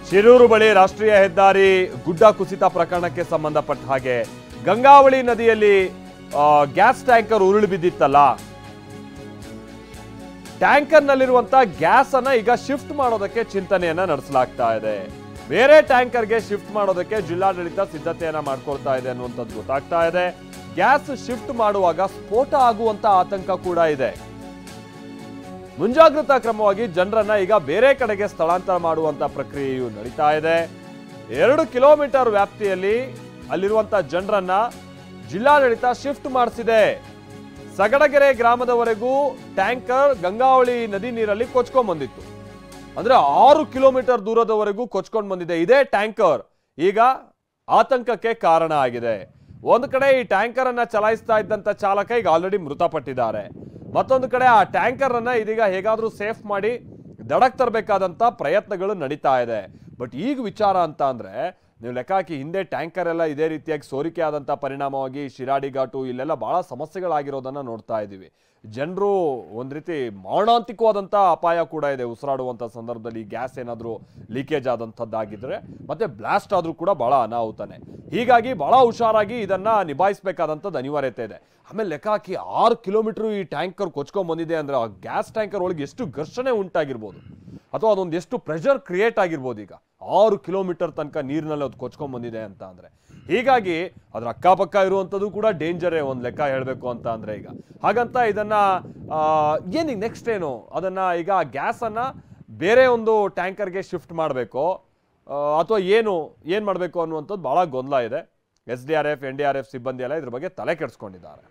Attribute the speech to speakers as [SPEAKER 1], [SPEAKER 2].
[SPEAKER 1] ಶಿರೂರು ಬಳಿ ರಾಷ್ಟ್ರೀಯ ಹೆದ್ದಾರಿ ಗುಡ್ಡ ಕುಸಿತ ಪ್ರಕರಣಕ್ಕೆ ಸಂಬಂಧಪಟ್ಟ ಹಾಗೆ ಗಂಗಾವಳಿ ನದಿಯಲ್ಲಿ ಗ್ಯಾಸ್ ಟ್ಯಾಂಕರ್ ಉರುಳಿ ಬಿದ್ದಿತ್ತಲ್ಲ, ಟ್ಯಾಂಕರ್ ನಲ್ಲಿರುವಂತ ಗ್ಯಾಸ್ ಅನ್ನ ಈಗ ಶಿಫ್ಟ್ ಮಾಡೋದಕ್ಕೆ ಚಿಂತನೆಯನ್ನ ನಡೆಸಲಾಗ್ತಾ ಇದೆ. ಬೇರೆ ಟ್ಯಾಂಕರ್ಗೆ ಶಿಫ್ಟ್ ಮಾಡೋದಕ್ಕೆ ಜಿಲ್ಲಾಡಳಿತ ಸಿದ್ಧತೆಯನ್ನ ಮಾಡ್ಕೊಳ್ತಾ ಇದೆ ಅನ್ನುವಂಥದ್ದು ಗೊತ್ತಾಗ್ತಾ ಇದೆ. ಗ್ಯಾಸ್ ಶಿಫ್ಟ್ ಮಾಡುವಾಗ ಸ್ಫೋಟ ಆಗುವಂತ ಆತಂಕ ಕೂಡ ಇದೆ. ಮುಂಜಾಗ್ರತಾ ಕ್ರಮವಾಗಿ ಜನರನ್ನ ಈಗ ಬೇರೆ ಕಡೆಗೆ ಸ್ಥಳಾಂತರ ಮಾಡುವಂತ ಪ್ರಕ್ರಿಯೆಯು ನಡೀತಾ ಇದೆ. 2 ಕಿಲೋಮೀಟರ್ ವ್ಯಾಪ್ತಿಯಲ್ಲಿ ಅಲ್ಲಿರುವಂತ ಜನರನ್ನ ಜಿಲ್ಲಾಡಳಿತ ಶಿಫ್ಟ್ ಮಾಡಿಸಿದೆ. ಸಗಡಗೆರೆ ಗ್ರಾಮದವರೆಗೂ ಟ್ಯಾಂಕರ್ ಗಂಗಾವಳಿ ನದಿ ನೀರಲ್ಲಿ ಕೊಚ್ಕೊಂಡ್ ಬಂದಿತ್ತು. ಅಂದ್ರೆ 6 ಕಿಲೋಮೀಟರ್ ದೂರದವರೆಗೂ ಕೊಚ್ಕೊಂಡು ಬಂದಿದೆ ಇದೇ ಟ್ಯಾಂಕರ್. ಈಗ ಆತಂಕಕ್ಕೆ ಕಾರಣ ಆಗಿದೆ. ಒಂದು ಕಡೆ ಈ ಟ್ಯಾಂಕರ್ ಅನ್ನ ಚಲಾಯಿಸ್ತಾ ಇದ್ದಂತ ಚಾಲಕ ಈಗ ಆಲ್ರೆಡಿ ಮೃತಪಟ್ಟಿದ್ದಾರೆ. ಮತ್ತೊಂದು ಕಡೆ ಆ ಟ್ಯಾಂಕರ್ ಅನ್ನ ಇದೀಗ ಹೇಗಾದ್ರೂ ಸೇಫ್ ಮಾಡಿ ದಡಕ್ ತರಬೇಕಾದಂತ ಪ್ರಯತ್ನಗಳು ನಡೀತಾ ಇದೆ. ಬಟ್ ಈಗ ವಿಚಾರ ಅಂತ ಅಂದ್ರೆ, ನೀವು ಲೆಕ್ಕ ಹಾಕಿ, ಹಿಂದೆ ಟ್ಯಾಂಕರ್ ಎಲ್ಲ ಇದೇ ರೀತಿಯಾಗಿ ಸೋರಿಕೆ ಆದಂತ ಪರಿಣಾಮವಾಗಿ ಶಿರಾಡಿ ಘಾಟು ಇಲ್ಲೆಲ್ಲ ಬಹಳ ಸಮಸ್ಯೆಗಳಾಗಿರೋದನ್ನ ನೋಡ್ತಾ ಇದ್ದೀವಿ. ಜನರು ಒಂದ್ ರೀತಿ ಮಾರಣಾಂತಿಕವಾದಂತ ಅಪಾಯ ಕೂಡ ಇದೆ. ಉಸಿರಾಡುವಂತ ಸಂದರ್ಭದಲ್ಲಿ ಗ್ಯಾಸ್ ಏನಾದ್ರೂ ಲೀಕೇಜ್ ಆದಂತದ್ದಾಗಿದ್ರೆ ಮತ್ತೆ ಬ್ಲಾಸ್ಟ್ ಆದ್ರೂ ಕೂಡ ಬಹಳ ಅನಾಹುತನೆ. ಹೀಗಾಗಿ ಬಹಳ ಹುಷಾರಾಗಿ ಇದನ್ನ ನಿಭಾಯಿಸಬೇಕಾದಂತದ್ದು ಅನಿವಾರ್ಯತೆ ಇದೆ. ಆಮೇಲೆ ಲೆಕ್ಕ ಹಾಕಿ 6 ಕಿಲೋಮೀಟರ್ ಈ ಟ್ಯಾಂಕರ್ ಕೊಚ್ಕೊಂಡ್ ಬಂದಿದೆ ಅಂದ್ರೆ ಆ ಗ್ಯಾಸ್ ಟ್ಯಾಂಕರ್ ಒಳಗೆ ಎಷ್ಟು ಘರ್ಷಣೆ ಉಂಟಾಗಿರ್ಬೋದು, ಅಥವಾ ಅದೊಂದು ಎಷ್ಟು ಪ್ರೆಷರ್ ಕ್ರಿಯೇಟ್ ಆಗಿರ್ಬೋದು. ಈಗ 6 ಕಿಲೋಮೀಟರ್ ತನಕ ನೀರಿನಲ್ಲಿ ಅದು ಕೊಚ್ಕೊಂಡ್ ಬಂದಿದೆ ಅಂತ ಅಂದ್ರೆ, ಹೀಗಾಗಿ ಅದ್ರ ಅಕ್ಕಪಕ್ಕ ಇರುವಂಥದ್ದು ಕೂಡ ಡೇಂಜರೇ ಒಂದು ಲೆಕ್ಕ ಹೇಳಬೇಕು ಅಂತ ಅಂದ್ರೆ. ಈಗ ಹಾಗಂತ ಇದನ್ನ ಏನಿಗೆ ನೆಕ್ಸ್ಟ್ ಏನು, ಅದನ್ನ ಈಗ ಗ್ಯಾಸ್ ಅನ್ನ ಬೇರೆ ಒಂದು ಟ್ಯಾಂಕರ್ಗೆ ಶಿಫ್ಟ್ ಮಾಡಬೇಕು ಅಥವಾ ಏನ್ ಮಾಡಬೇಕು ಅನ್ನುವಂಥದ್ದು ಬಹಳ ಗೊಂದಲ ಇದೆ. SDRF NDRF ಸಿಬ್ಬಂದಿ ಎಲ್ಲ ಇದ್ರ ಬಗ್ಗೆ ತಲೆ ಕೆಡಿಸ್ಕೊಂಡಿದ್ದಾರೆ.